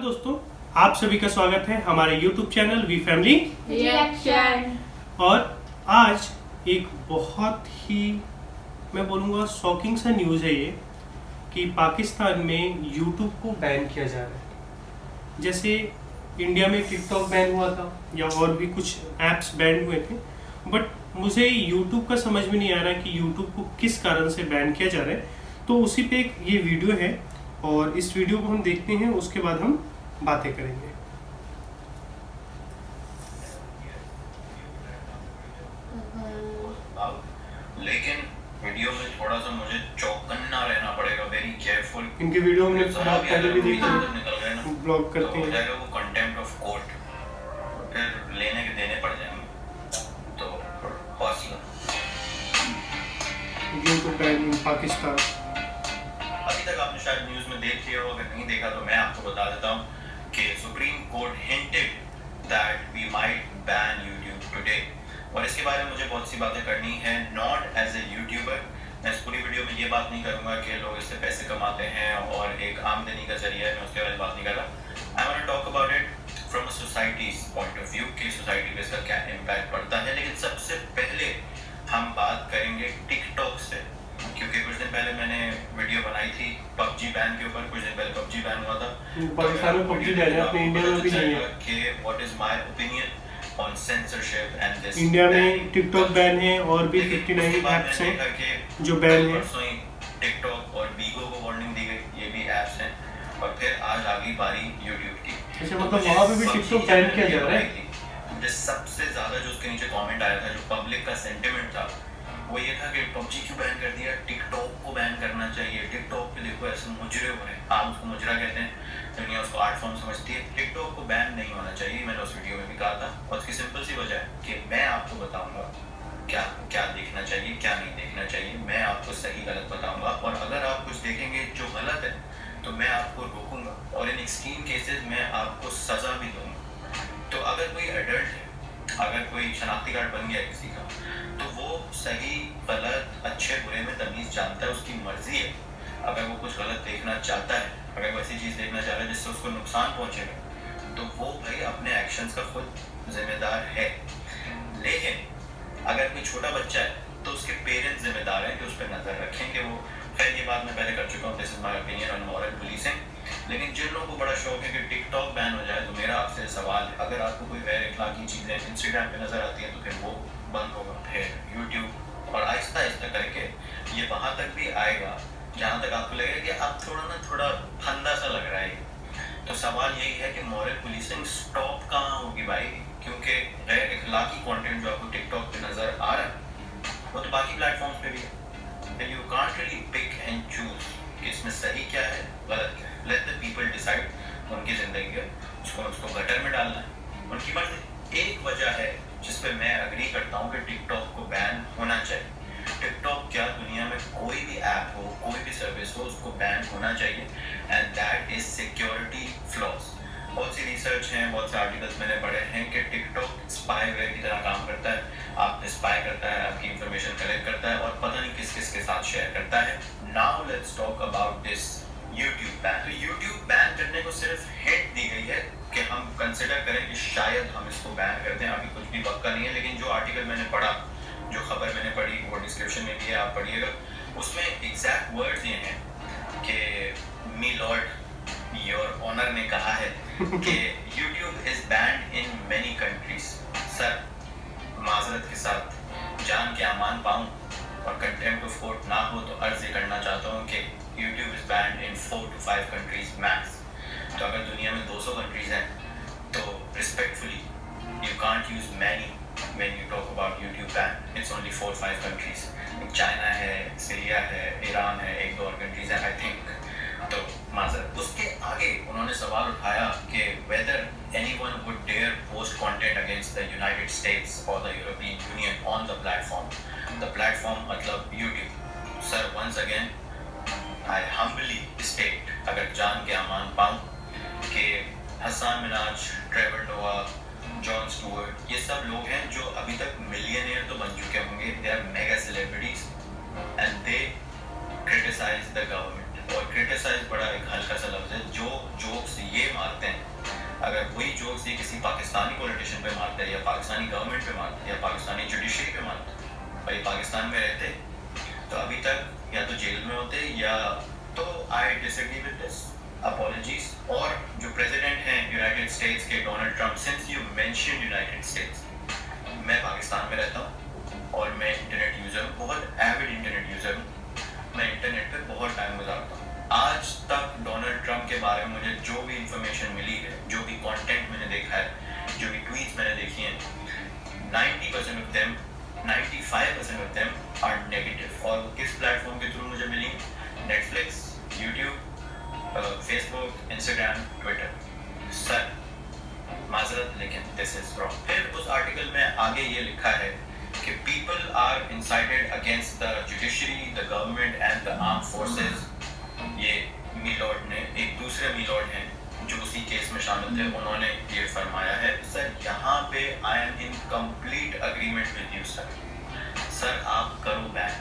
दोस्तों, आप सभी का स्वागत है हमारे YouTube channel we family reaction. और आज एक बहुत ही मैं बोलूँगा शॉकिंग सा न्यूज़ है ये कि पाकिस्तान में YouTube को बैन किया जा रहा है। जैसे इंडिया में टिकटॉक बैन हुआ था या और भी कुछ ऐप्स बैन हुए थे, बट मुझे YouTube का समझ में नहीं आ रहा कि YouTube को किस कारण से बैन किया जा रहा है। तो उसी पे एक ये वीडियो है और इस वीडियो को हम देखते हैं, उसके बाद हम बातें करेंगे। लेकिन वीडियो में थोड़ा सा मुझे चौकन्ना रहना पड़ेगा, वेरी केयरफुल। इनके वीडियो हमने बहुत पहले भी देखे हैं, ब्लॉग करते हैं, हो जाएगा वो कंटेम्प्ट ऑफ कोर्ट, फिर लेने के देने पड़ जाएंगे। तो हौसला। YouTube ban in Pakistan. अभी तक आपने शायद न्यूज़ में देख लिया हो, अगर नहीं देखा तो मैं आपको बता देता हूँ कि Supreme Court hinted that we might ban YouTube today. और इसके बारे में मुझे बहुत सी बातें करनी है, नॉट एज ए यूट्यूबर। मैं इस पूरी वीडियो में ये बात नहीं करूँगा कि लोग इससे पैसे कमाते हैं और एक आमदनी का जरिया है, मैं उसके बारे में बात नहीं कर रहा। I want to talk about it from a society's point of view कि सोसाइटी पे इसका क्या इम्पैक्ट पड़ता है। लेकिन सबसे पहले हम बात करेंगे टिकटॉक से, क्योंकि कुछ दिन पहले मैंने वीडियो बनाई थी पबजी बैन के ऊपर। कुछ दिन पहले पबजी बैन हुआ था पाकिस्तान में, पबजी बैन है, अपने इंडिया में भी नहीं है कि what is my opinion on censorship and this. India में टिकटॉक बैन है और भी 59 ऐप्स हैं जो बैन है। टिकटॉक और बीगो को वार्निंग दी गई, ये भी ऐप्स हैं। और फिर आज आ गई बारी यूट्यूब की। अच्छा, मतलब वहाँ पे भी टिकटॉक बैन किया जा रहा है। मुझे सबसे ज्यादा जो उसके नीचे कमेंट आया था, जो पब्लिक का सेंटिमेंट था, वो ये था कि पबजी क्यों बैन कर दिया, टिकटॉक को बैन करना चाहिए। टिकटॉक पे देखो ऐसे मुजरे हो रहे हैं, आप उसको मुजरा कहते हैं, दुनिया उसको आर्ट फॉर्म समझती है। टिकटॉक को बैन नहीं होना चाहिए, मैंने उस वीडियो में भी कहा था। और उसकी सिंपल सी वजह है कि मैं आपको बताऊंगा क्या क्या देखना चाहिए, क्या नहीं देखना चाहिए। मैं आपको सही गलत बताऊंगा, और अगर आप कुछ देखेंगे जो गलत है तो मैं आपको रोकूंगा, और इन एक्सट्रीम केसेस में आपको सजा भी दूंगा। तो अगर कोई एडल्ट है, अगर कोई शनाख्ती कार्ड बन गया किसी का, तो वो सही गलत अच्छे बुरे में तमीज़ जानता है, उसकी मर्जी है। अगर वो कुछ गलत देखना चाहता है, अगर वो ऐसी चीज़ देखना चाह रहा है जिससे उसको नुकसान पहुंचेगा, तो वो भाई अपने एक्शंस का खुद जिम्मेदार है। लेकिन अगर कोई छोटा बच्चा है तो उसके पेरेंट्स जिम्मेदार हैं कि उस पर नज़र रखेंगे वो। खैर, ये बात मैं पहले कर चुका हूँ, this is my opinion on moral policing. लेकिन जिन लोगों को बड़ा शौक है कि टिकटॉक बैन हो जाए, तो मेरा आपसे सवाल है, अगर आपको कोई गैर इखलाकी चीज़ें इंस्टाग्राम पे नज़र आती हैं तो फिर वो बंद होगा। फिर यूट्यूब, और आहिस्ता आहिस्ता करके ये वहाँ तक भी आएगा जहाँ तक आपको लगेगा कि अब थोड़ा फंदा सा लग रहा है। तो सवाल यही है कि मॉरल पुलिसिंग स्टॉप कहाँ होगी भाई, क्योंकि गैर इखलाकी कंटेंट जो आपको टिकटॉक पे नज़र आ रहा है वो तो बाकी प्लेटफॉर्म्स पे भी है। You can't really pick and choose कि इसमें सही क्या है, गलत क्या है। लेट द पीपल डिसाइड, उनकी ज़िंदगी है, उसको गटर में डालना है, उनकी मर्जी। एक वजह है जिस पे मैं अग्री करता हूँ कि टिकटॉक को बैन होना चाहिए। टिकटॉक क्या, दुनिया में कोई भी ऐप हो, कोई भी सर्विस हो, उसको बैन होना चाहिए, and that is security flaws. बहुत सी रिसर्च हैं, बहुत से आर्टिकल्स मैंने पढ़े हैं कि टिकटॉक स्पाईवेयर की तरह काम करता है। आप स्पाई करता है, आपकी इंफॉर्मेशन कलेक्ट करता है और पता नहीं किस किस के साथ शेयर करता है। Now let's talk about this YouTube ban. तो यूट्यूब बैन करने को सिर्फ हिंट दी गई है कि हम कंसिडर करें कि शायद हम इसको बैन कर दें, अभी कुछ भी पक्का नहीं है। लेकिन जो आर्टिकल मैंने पढ़ा, जो खबर मैंने पढ़ी, वो डिस्क्रिप्शन में भी है, आप पढ़िएगा। उसमें एग्जैक्ट वर्ड्स ये हैं कि मी लॉर्ड योर ऑनर ने कहा है कि YouTube is banned in many countries. Sir, माजरत के साथ जान के अमान पाऊँ और कंटेम्प्ट ऑफ कोर्ट ना हो तो अर्ज ये करना चाहता हूँ कि YouTube is banned in 4 to 5 countries max. तो अगर दुनिया में 200 कंट्रीज हैं तो respectfully you can't use many when you talk about YouTube ban. It's only 4-5 countries. China है, सीरिया है, ईरान है, एक दो और कंट्रीज है आई थिंक। तो माजरत। उसके आगे उन्होंने सवाल उठाया कि whether anyone would dare post content against the United States or the European Union on the platform. The platform मतलब YouTube. Sir, once again, I humbly state, अगर जान के अमान पाऊँ कि हसन मिनाज, ट्रेवर नोआ, जॉन स्टुअर्ट, ये सब लोग हैं जो अभी तक मिलियनेयर तो बन चुके होंगे, they are mega celebrities and they criticize the government. और क्रिटिसाइज बड़ा एक हल्का सा लफ्ज है। जो जोक्स ये मारते हैं, अगर वही जोक्स ये किसी पाकिस्तानी पॉलिटिशियन पे मारते हैं या पाकिस्तानी गवर्नमेंट पे मारते हैं या पाकिस्तानी जुडिशरी पे मारते हैं, भाई पाकिस्तान में रहते तो अभी तक या तो जेल में होते या तो I disagree with this, apologies. और जो प्रेसिडेंट हैं यूनाइटेड स्टेट्स के Donald Trump, since you mention United states, मैं पाकिस्तान में रहता हूँ और मैं इंटरनेट यूज़र हूँ, बहुत एविड इंटरनेट यूज़र हूँ, मैं इंटरनेट पे बहुत टाइम गुजारता हूँ। आज तक डोनाल्ड ट्रंप के बारे में मुझे जो भी इंफॉर्मेशन मिली है, जो भी कंटेंट मैंने देखा है, जो भी ट्वीट्स मैंने देखी हैं, 90% of them, 95% of them are negative. और किस प्लेटफॉर्म के थ्रू मुझे मिली? Netflix, YouTube, Facebook, Instagram, Twitter. Sir माजरत, लेकिन दिस इज रॉन्ग। फिर उस आर्टिकल में आगे ये लिखा है कि people are incited against the judiciary, the government and the arm forces. ये मीलॉर्ड ने, एक दूसरे मीलॉर्ड हैं जो उसी केस में शामिल थे, उन्होंने ये फरमाया है। सर यहाँ पे I am in complete agreement with you sir. Sir आप करो ban,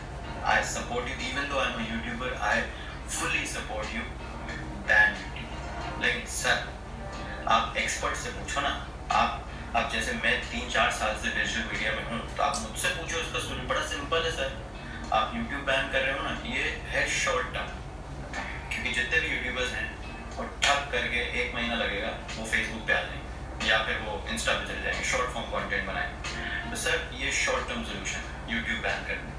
I support you, even though I am a YouTuber, I fully support you, ban YouTube. लेकिन सर आप एक्सपर्ट से पूछो ना, आप जैसे मैं 3-4 साल से डिजिटल मीडिया में हूँ, तो आप मुझसे पूछो इसका सोल्यूशन। बड़ा सिंपल है सर, आप यूट्यूब बैन कर रहे हो ना, ये है शॉर्ट टर्म, क्योंकि जितने भी यूट्यूबर्स हैं वो ठप करके 1 महीना लगेगा वो फेसबुक पे आ जाएंगे या फिर वो इंस्टा पे चले जाएंगे, शॉर्ट फॉर्म कंटेंट बनाएंगे। तो सर ये short term solution YouTube ban करने,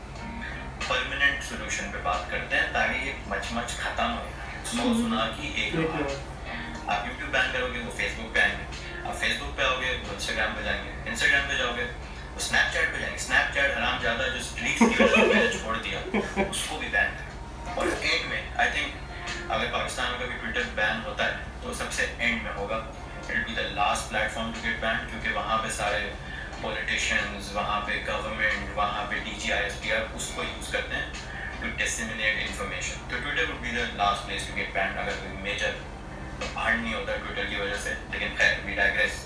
परमानेंट सोल्यूशन पे बात करते हैं ताकि ये मच खत्म हो। 100 सुना की एक बात। आप यूट्यूब बैन करोगे वो फेसबुक पे आएंगे, आप फेसबुक पे आओगे वो इंस्टाग्राम पे जाएंगे, इंस्टाग्राम पे जाओगे वो स्नैपचैट पे जाएंगे, स्नैपचैट हरामजादा जो स्ट्रीक्स की वजह से छोड़ दिया उसको भी बैन कर। और एंड में आई थिंक अगर पाकिस्तान में कभी ट्विटर बैन होता है तो सबसे एंड में होगा, it will be the last platform to get ban, क्योंकि वहाँ पे सारे पॉलिटिशियंस, वहाँ पे गवर्नमेंट, वहाँ पे DGISPR उसको यूज़ करते हैं टू डिसेमिनेट इन्फॉर्मेशन। तो Twitter would be the last place to get ban अगर कोई मेजर हार्ड नहीं होता ट्विटर की वजह से। लेकिन खैर वी डाइग्रेस।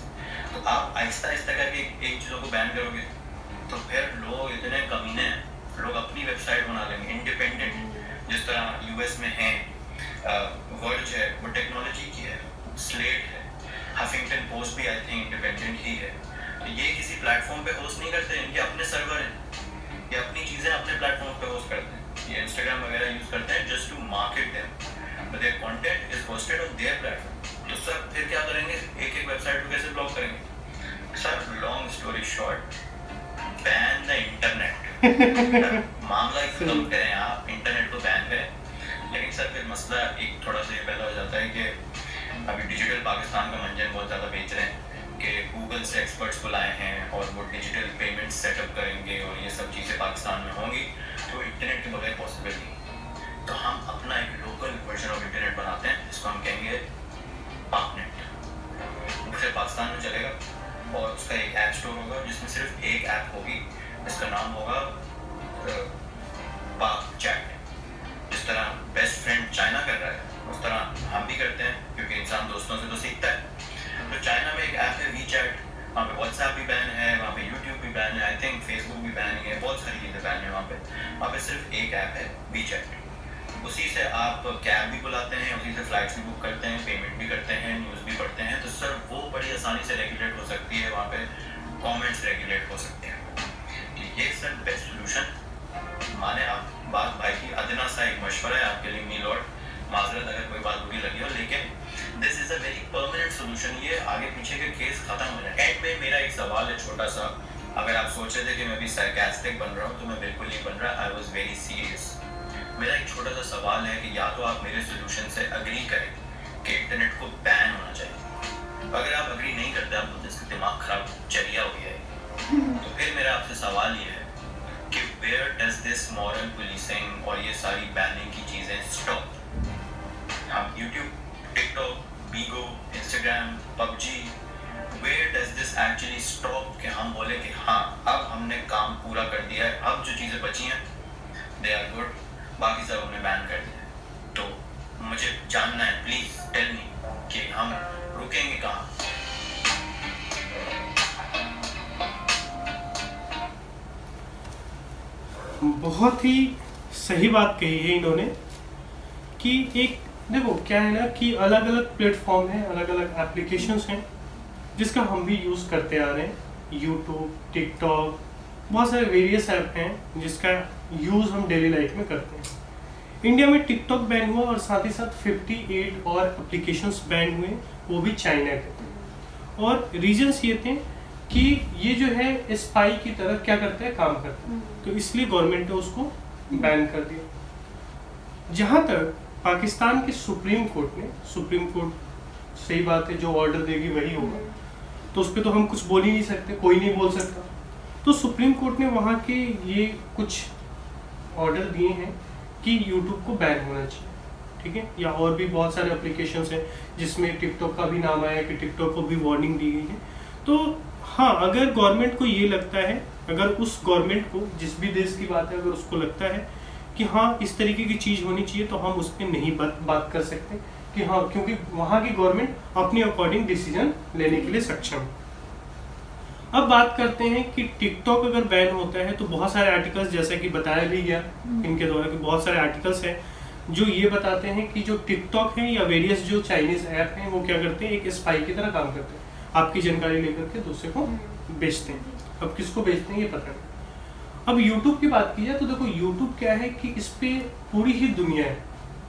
तो आप आहिस्ता आहिस्ता करके एक चीज़ों को बैन करोगे तो फिर लोग इतने कमीने हैं, लोग अपनी वेबसाइट बना लेंगे इंडिपेंडेंट, जिस तरह US में हैं, वर्ज है वो टेक्नोलॉजी की है, स्लेट है, हफिंगटन पोस्ट भी आई थिंक इंडिपेंडेंट ही है। तो ये किसी प्लेटफॉर्म पे होस्ट नहीं करते, इनके अपने सर्वर हैं, ये अपनी चीज़ें अपने प्लेटफॉर्म पे होस्ट करते हैं, ये इंस्टाग्राम वगैरह यूज़ करते हैं just to market them, but their content is hosted on their platform। तो सर फिर क्या करेंगे, एक वेबसाइट को कैसे ब्लॉक करेंगे? Sir long story short, ban the internet. मामला ही खत्म करें, आप इंटरनेट को बैन करें। लेकिन सर फिर मसला एक थोड़ा सा ये पैदा हो जाता है कि अभी डिजिटल पाकिस्तान का मंजन बहुत ज़्यादा बेच रहे हैं कि गूगल से एक्सपर्ट्स बुलाए हैं और वो डिजिटल पेमेंट सेटअप करेंगे और ये सब चीज़ें पाकिस्तान में होंगी, तो इंटरनेट के बगैर पॉसिबल नहीं। तो हम अपना एक लोकल वर्जन ऑफ इंटरनेट बनाते हैं जिसको हम कहेंगे पाकनेट। वो सिर्फ पाकिस्तान में चलेगा और उसका एक ऐप स्टोर होगा जिसमें सिर्फ एक ऐप होगी, जिसका नाम होगा पाक चैट। जिस तरह बेस्ट फ्रेंड चाइना कर रहा है उस तरह हम भी करते हैं, क्योंकि इंसान दोस्तों से तो सीखता है। तो चाइना में एक ऐप है WeChat, वहाँ पे WhatsApp भी बैन है, वहाँ पे YouTube भी बैन है, आई थिंक Facebook भी बैन है, बहुत सारी चीज़ें बैन है वहाँ पे सिर्फ एक ऐप है WeChat। उसी से आप कैब भी बुलाते हैं, उसी से फ्लाइट्स भी बुक करते हैं, पेमेंट भी करते हैं, न्यूज़ भी पढ़ते हैं। तो सर वो बड़ी आसानी से रेगुलेट हो सकती है, वहाँ पे कमेंट्स रेगुलेट हो सकते हैं। तो ये सर बेस्ट सोल्यूशन माने आप बात भाई की, अदना सा एक मशवरा है आपके लिए मीलॉर्ड, माजरत अगर कोई बात बुरी लगी हो, लेकिन this is a very permanent solution. ये आगे पीछे के केस खत्म हो जाए। एंड में मेरा एक सवाल है छोटा सा, अगर आप सोच रहे थे कि मैं भी सरकास्टिक बन रहा हूँ तो मैं बिल्कुल नहीं बन रहा, आई वॉज वेरी सीरियस। मेरा एक छोटा सा सवाल है कि या तो आप मेरे सोल्यूशन से अग्री करें कि इंटरनेट को बैन होना चाहिए, अगर आप अग्री नहीं करते, आप बोलते इसका दिमाग खराब चरिया हो गया है, तो फिर मेरा आपसे सवाल ये है कि where does this moral policing और ये सारी बैनिंग की चीज़ें स्टॉप? हम YouTube, TikTok, Bigo, Instagram, PUBG, where does this actually stop कि हम बोले कि हाँ अब हमने काम पूरा कर दिया है, अब जो चीज़ें बची हैं दे आर गुड, बाकी सब हमने बैन कर दिया। तो मुझे जानना है, प्लीज टेल मी कि हम रुकेंगे कहाँ? बहुत ही सही बात कही है इन्होंने कि एक देखो क्या है ना कि अलग अलग प्लेटफॉर्म हैं, अलग अलग एप्लीकेशंस हैं जिसका हम भी यूज़ करते आ रहे हैं। यूट्यूब, टिकटॉक, बहुत सारे वेरियस ऐप हैं जिसका यूज़ हम डेली लाइफ में करते हैं। इंडिया में टिकटॉक बैन हुआ और साथ ही साथ 58 और एप्लीकेशंस बैन हुए, वो भी चाइना के। और रीजंस ये थे कि ये जो है स्पाई की तरह क्या करते हैं, काम करते हैं, तो इसलिए गवर्नमेंट ने उसको बैन कर दिया। जहाँ तक पाकिस्तान के सुप्रीम कोर्ट सही बात है, जो ऑर्डर देगी वही होगा, तो उस पर तो हम कुछ बोल ही नहीं सकते, कोई नहीं बोल सकता। तो सुप्रीम कोर्ट ने वहाँ के ये कुछ ऑर्डर दिए हैं कि यूट्यूब को बैन होना चाहिए, ठीक है। या और भी बहुत सारे एप्लीकेशंस हैं जिसमें टिकटॉक का भी नाम आया कि टिकटॉक को भी वार्निंग दी गई है। तो हाँ, अगर गवर्नमेंट को ये लगता है, अगर उस गवर्नमेंट को, जिस भी देश की बात है, अगर उसको लगता है कि हाँ इस तरीके की चीज़ होनी चाहिए, तो हम उस पर नहीं बात कर सकते कि हाँ, क्योंकि वहाँ की गवर्नमेंट अपने अकॉर्डिंग डिसीजन लेने के लिए सक्षम है। अब बात करते हैं कि टिकटॉक अगर बैन होता है तो बहुत सारे आर्टिकल्स, जैसा कि बताया भी गया इनके द्वारा, कि बहुत सारे आर्टिकल्स हैं जो ये बताते हैं कि जो टिकटॉक है या वेरियस जो चाइनीज ऐप हैं वो क्या करते हैं, एक स्पाई की तरह काम करते हैं, आपकी जानकारी लेकर के दूसरे को बेचते हैं। अब किसको बेचते हैं ये पता नहीं। अब यूट्यूब की बात की जाए तो देखो यूट्यूब क्या है कि इस पे पूरी ही दुनिया है,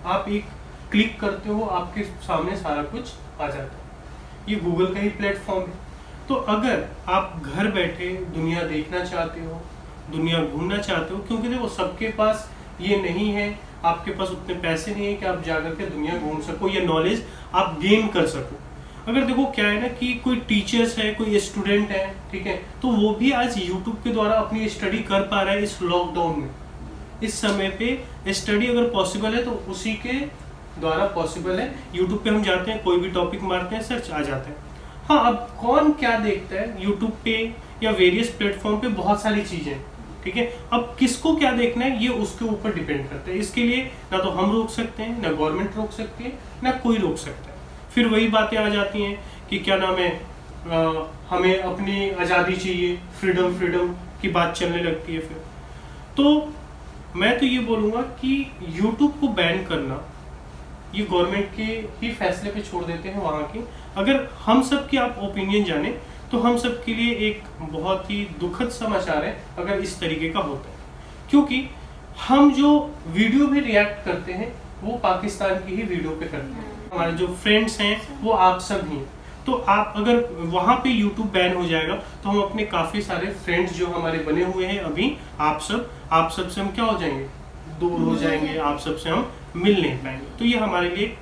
आप एक क्लिक करते हो आपके सामने सारा कुछ आ जाता है। ये गूगल का ही प्लेटफॉर्म है। तो अगर आप घर बैठे दुनिया देखना चाहते हो, दुनिया घूमना चाहते हो, क्योंकि देखो सबके पास ये नहीं है, आपके पास उतने पैसे नहीं है कि आप जाकर के दुनिया घूम सको या नॉलेज आप गेन कर सको। अगर देखो क्या है ना कि कोई टीचर्स है, कोई स्टूडेंट है, ठीक है, तो वो भी आज यूट्यूब के द्वारा अपनी स्टडी कर पा रहा है। इस लॉकडाउन में, इस समय पे स्टडी अगर पॉसिबल है तो उसी के द्वारा पॉसिबल है। यूट्यूब पे हम जाते हैं, कोई भी टॉपिक मारते हैं, सर्च आ जाता है। हाँ, अब कौन क्या देखता है यूट्यूब पे या वेरियस प्लेटफॉर्म पे, बहुत सारी चीज़ें, ठीक है। अब किसको क्या देखना है ये उसके ऊपर डिपेंड करता है। इसके लिए ना तो हम रोक सकते हैं, ना गवर्नमेंट रोक सकती है, ना कोई रोक सकता है। फिर वही बातें आ जाती हैं कि क्या नाम है, हमें अपनी आज़ादी चाहिए, फ्रीडम की बात चलने लगती है। फिर तो मैं तो ये बोलूँगा कि यूट्यूब को बैन करना ये गवर्नमेंट के ही फैसले पे छोड़ देते हैं वहाँ के। अगर हम सब की आप ओपिनियन जाने तो हम सब के लिए एक बहुत ही दुखद समाचार है अगर इस तरीके का होता है, क्योंकि हम जो वीडियो भी रिएक्ट करते हैं वो पाकिस्तान की ही वीडियो पे करते हैं। हमारे जो फ्रेंड्स हैं वो आप सब ही हैं। तो आप अगर वहाँ पे यूट्यूब बैन हो जाएगा तो हम अपने काफ़ी सारे फ्रेंड्स जो हमारे बने हुए हैं अभी, आप सब से हम क्या हो जाएंगे, दूर हो जाएंगे, आप सब से हम मिल नहीं पाएंगे। तो ये हमारे लिए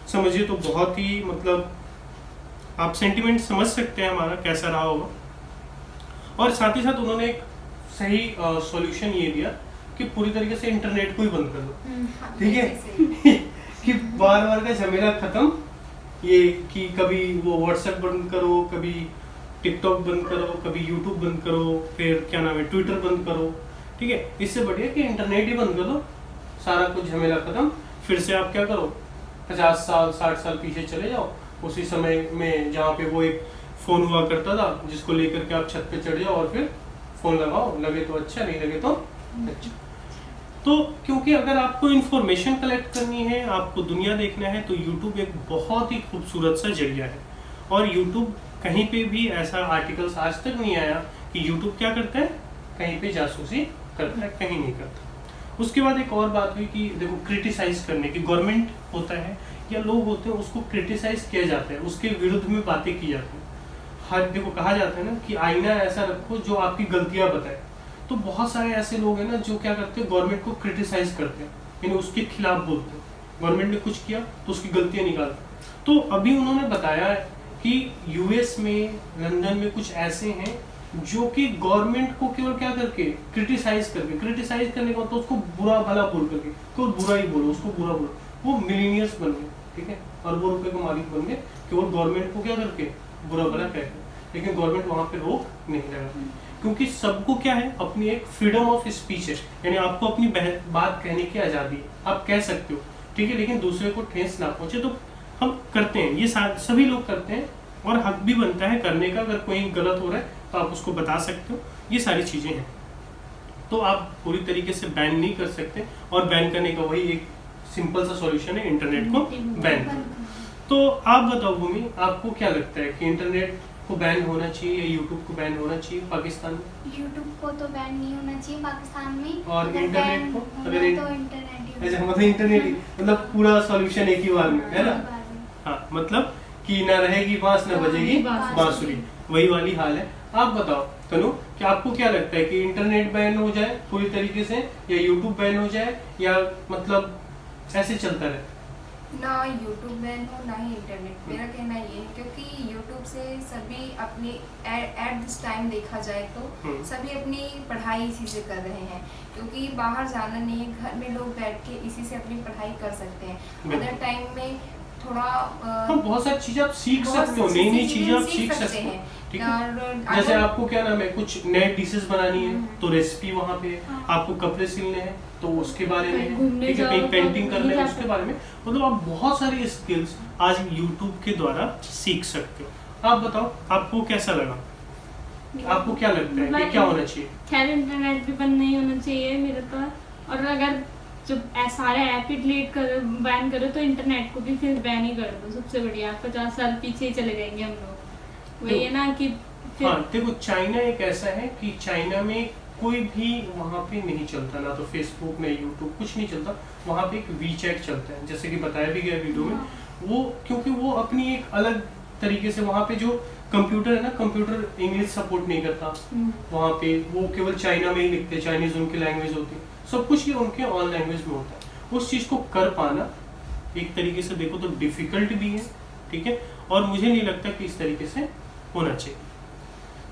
समझिए तो बहुत ही, मतलब आप सेंटिमेंट समझ सकते हैं हमारा कैसा रहा होगा। और साथ ही साथ उन्होंने एक सही सॉल्यूशन ये दिया कि पूरी तरीके से इंटरनेट को ही बंद कर दो, ठीक है कि बार का झमेला खत्म, ये कि कभी वो व्हाट्सएप बंद करो, कभी टिकटॉक बंद करो, कभी यूट्यूब बंद करो, फिर क्या नाम है ट्विटर बंद करो, ठीक है। इससे बढ़िया कि इंटरनेट ही बंद कर दो, सारा कुछ झमेला खत्म। फिर से आप क्या करो, 50 साल 60 साल पीछे चले जाओ, उसी समय में जहाँ पे वो एक फ़ोन हुआ करता था जिसको लेकर के आप छत पे चढ़ जाओ और फिर फ़ोन लगाओ, लगे तो अच्छा, नहीं लगे तो अच्छा। तो क्योंकि अगर आपको इन्फॉर्मेशन कलेक्ट करनी है, आपको दुनिया देखना है, तो यूट्यूब एक बहुत ही खूबसूरत सा जरिया है। और यूट्यूब कहीं पे भी ऐसा आर्टिकल्स आज तक नहीं आया कि यूट्यूब क्या करता है, कहीं पे जासूसी करता है, कहीं नहीं करता। उसके बाद एक और बात हुई कि देखो क्रिटिसाइज करने की, गवर्नमेंट होता है या लोग होते हैं उसको क्रिटिसाइज किया जाता है, उसके विरुद्ध में बातें की जाती हैं। हर देखो कहा जाता है ना कि आईना ऐसा रखो जो आपकी गलतियां बताए। तो बहुत सारे ऐसे लोग हैं ना जो क्या करते हैं, गवर्नमेंट को क्रिटिसाइज करते हैं, यानी उसके खिलाफ बोलते हैं। गवर्नमेंट ने कुछ किया तो उसकी गलतियां निकालते। तो अभी उन्होंने बताया कि यूएस में, लंदन में कुछ ऐसे हैं जो कि गवर्नमेंट को केवल क्या करके क्रिटिसाइज करने का तो उसको बुरा भला बोल करके, केवल बुरा ही बोलो, उसको बुरा बोलो, वो मिलीनियर्स बन गए, ठीक है, अरबों रुपए के मालिक बन गए, केवल गवर्नमेंट को क्या करके बुरा भला कहते। लेकिन गवर्नमेंट वहाँ पे रोक नहीं लगा, क्योंकि सबको क्या है, अपनी एक फ्रीडम ऑफ स्पीच है, यानी आपको अपनी बात कहने की आज़ादी है, आप कह सकते हो, ठीक है, लेकिन दूसरे को ठेस ना पहुँचे। तो हम करते हैं, ये सभी लोग करते हैं और हक भी बनता है करने का। अगर कोई गलत हो रहा है तो आप उसको बता सकते हो, ये सारी चीज़ें हैं। तो आप पूरी तरीके से बैन नहीं कर सकते, और बैन करने का वही एक सिंपल सा सॉल्यूशन है इंटरनेट को बैन करना। तो आप बताओ भूमि, आपको क्या लगता है कि इंटरनेट को बैन होना चाहिए या यूट्यूब को बैन होना चाहिए पाकिस्तान में? यूट्यूब को तो बैन नहीं होना चाहिए पाकिस्तान में। और अगर इंटरनेट बैन को? होना अगर तो इंटरनेट अच्छा, मतलब इंटरनेट ही, मतलब पूरा सॉल्यूशन एक ही बार में, है ना? हाँ, मतलब कि ना रहेगी बांस ना बजेगी बांसुरी, वही वाली हाल है। आप बताओ तनु, कि आपको क्या लगता है कि इंटरनेट बैन हो जाए पूरी तरीके से या यूट्यूब बैन हो जाए, या मतलब ऐसे चलता रहे? ना यूट्यूब बैन हो ना ही इंटरनेट। मेरा कहना ये है क्योंकि यूट्यूब से सभी अपनी एट दिस टाइम देखा जाए तो सभी अपनी पढ़ाई इसी से कर रहे हैं, क्योंकि बाहर जाना नहीं है, घर में लोग बैठ के इसी से अपनी पढ़ाई कर सकते हैं। अदर टाइम में थोड़ा बहुत सारी चीजें आप सीख सकते हो, नई नई चीजें आप सीख सकते हो, ठीक है? जैसे आपको क्या नाम है, कुछ नए डिशेस बनानी है तो रेसिपी वहाँ पे, आपको कपड़े सिलने हैं तो उसके बारे में, ठीक है, कहीं पेंटिंग करने है उसके बारे में, मतलब आप बहुत सारी स्किल्स आज यूट्यूब के द्वारा सीख सकते हो। आप बताओ आपको कैसा लगा, आपको क्या लगता है कि क्या होना चाहिए? खैर इंटरनेट भी बंद नहीं होना चाहिए मेरे तो, और अगर जब सारे ऐप ही डिलीट करो, बैन करो, तो इंटरनेट को भी फिर बैन ही कर दो, सबसे बढ़िया। 50 साल पीछे ही चले जाएंगे हम लोग। वही है ना कि फिर हाँ देखो, चाइना एक ऐसा है कि चाइना में कोई भी वहाँ पे नहीं चलता, ना तो फेसबुक ना यूट्यूब, कुछ नहीं चलता। वहाँ पे एक वीचैट चलता है, जैसे कि बताया भी गया वीडियो में। वो क्योंकि वो अपनी एक अलग तरीके से, वहाँ पे जो कंप्यूटर है ना, कंप्यूटर इंग्लिश सपोर्ट नहीं करता वहाँ पे, वो केवल चाइना में ही लिखते, चाइनीज उनकी लैंग्वेज होती है, सब कुछ ही उनके ऑन लैंग्वेज में होता है। उस चीज़ को कर पाना एक तरीके से देखो तो डिफिकल्ट भी है, ठीक है, और मुझे नहीं लगता कि इस तरीके से होना चाहिए।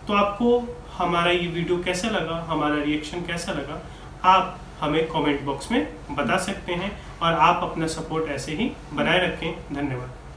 तो आपको हमारा ये वीडियो कैसा लगा, हमारा रिएक्शन कैसा लगा, आप हमें कमेंट बॉक्स में बता सकते हैं, और आप अपना सपोर्ट ऐसे ही बनाए रखें। धन्यवाद।